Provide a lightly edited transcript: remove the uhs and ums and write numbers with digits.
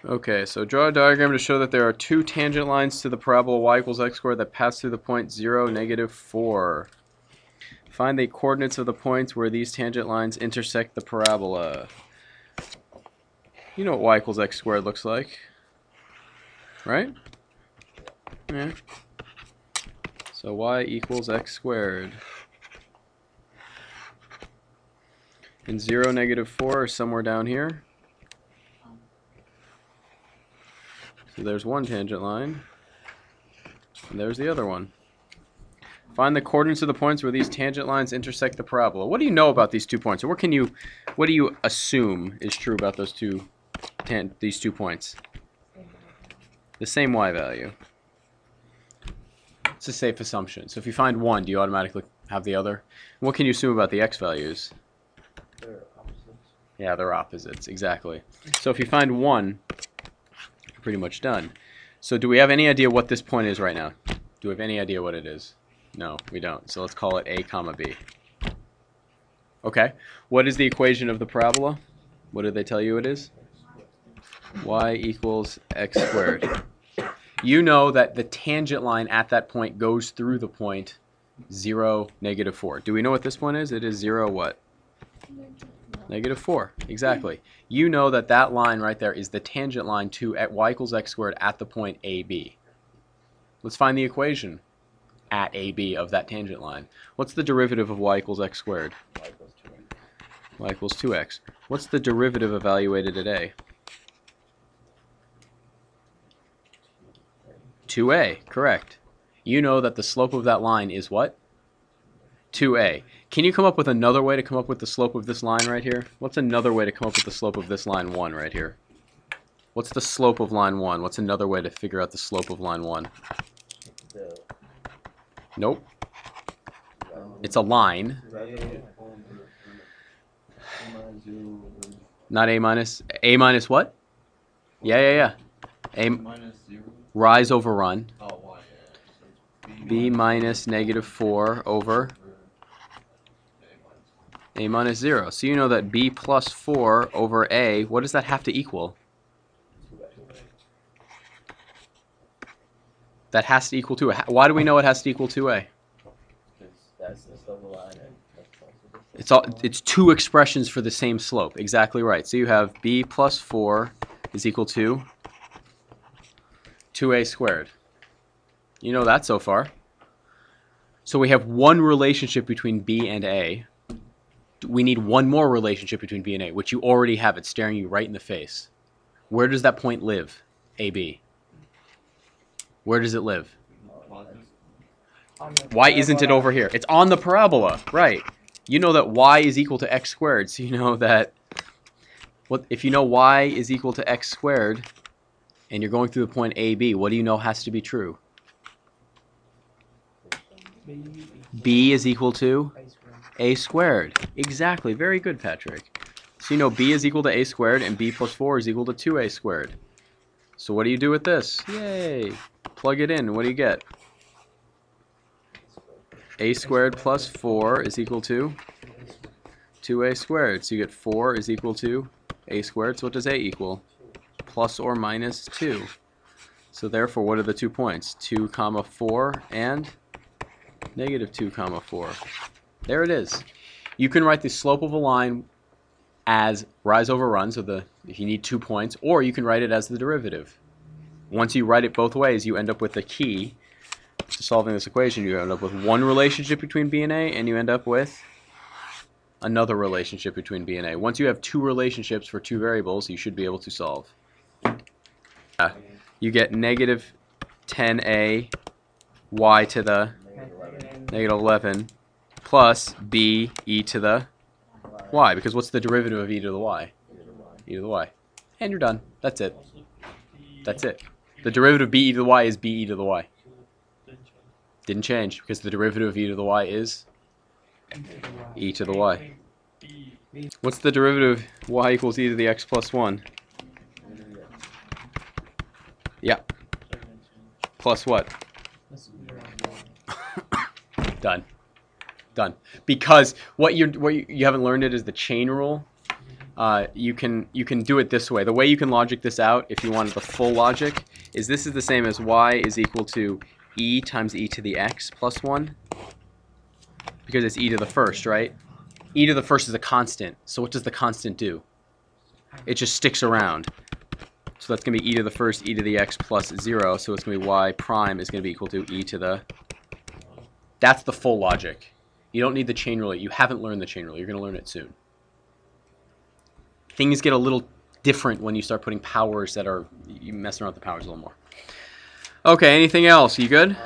Okay, so draw a diagram to show that there are two tangent lines to the parabola y equals x squared that pass through the point 0, -4. Find the coordinates of the points where these tangent lines intersect the parabola. You know what y equals x squared looks like, right? Yeah. So y equals x squared. And 0, -4 are somewhere down here. So there's one tangent line, and there's the other one. Find the coordinates of the points where these tangent lines intersect the parabola. What do you know about these 2 points? Or what do you assume is true about these 2 points? The same y value. It's a safe assumption. So if you find one, do you automatically have the other? What can you assume about the x values? They're opposites. Yeah, they're opposites, exactly. So if you find one, you're pretty much done. So do we have any idea what this point is right now? Do we have any idea what it is? No, we don't. So let's call it a comma b. Okay. What is the equation of the parabola? What did they tell you it is? Y equals x squared. You know that the tangent line at that point goes through the point 0, -4. Do we know what this point is? It is 0 what? -4. Exactly. You know that that line right there is the tangent line to at y equals x squared at the point AB. Let's find the equation at AB of that tangent line. What's the derivative of y equals x squared? Y equals 2x. Y equals 2x. What's the derivative evaluated at A? 2a, correct. You know that the slope of that line is what? 2a. Can you come up with another way to come up with the slope of this line right here? What's another way to come up with the slope of this line 1 right here? What's the slope of line 1? What's another way to figure out the slope of line 1? Nope. It's a line. Not a minus. A minus what? Yeah. A minus 0. rise over run. Oh, y. So B minus -4 over a minus 0. So you know that b plus 4 over a, what does that have to equal? That has to equal 2a. Why do we know it has to equal 2a? That's the slope of the line. And It's two expressions for the same slope. Exactly right. So you have b plus 4 is equal to 2a squared. You know that so far. So we have one relationship between b and a. We need one more relationship between b and a, which you already have. It's staring you right in the face. Where does that point live, AB? Where does it live? Why isn't it over here? It's on the parabola, right? You know that y is equal to x squared, so you know that if you know y is equal to x squared and you're going through the point AB, what do you know has to be true? B is equal to a squared. Exactly. Very good, Patrick. So you know b is equal to a squared and b plus 4 is equal to 2a squared. So what do you do with this? Yay! Plug it in. What do you get? A squared plus 4 is equal to 2a squared. So you get 4 is equal to a squared. So what does a equal? Plus or minus 2. So therefore, what are the 2 points? 2, 4 and -2, 4. There it is. You can write the slope of a line as rise over run, so if you need 2 points, or you can write it as the derivative. Once you write it both ways, you end up with the key to solving this equation. You end up with one relationship between b and a, and you end up with another relationship between b and a. Once you have 2 relationships for 2 variables, you should be able to solve. You get -10a y to the -11 plus b e to the y, because what's the derivative of e to the y? E to the y. And you're done. That's it. That's it. The derivative of b e to the y is b e to the y. Didn't change, because the derivative of e to the y is e to the y. What's the derivative of y equals e to the x plus 1? Yeah. Plus what? Done. Done. Because what you haven't learned it is the chain rule. you can do it this way. The way you can logic this out, if you wanted the full logic, is this is the same as y is equal to e times e to the x plus 1, because it's e to the first, right? E to the first is a constant, so what does the constant do? It just sticks around. So that's going to be e to the first, e to the x plus 0, so it's going to be y prime is going to be equal to e to the... That's the full logic. You don't need the chain rule. You haven't learned the chain rule. You're going to learn it soon. Things get a little different when you start putting powers that are... You mess around with the powers a little more. Okay, anything else? You good?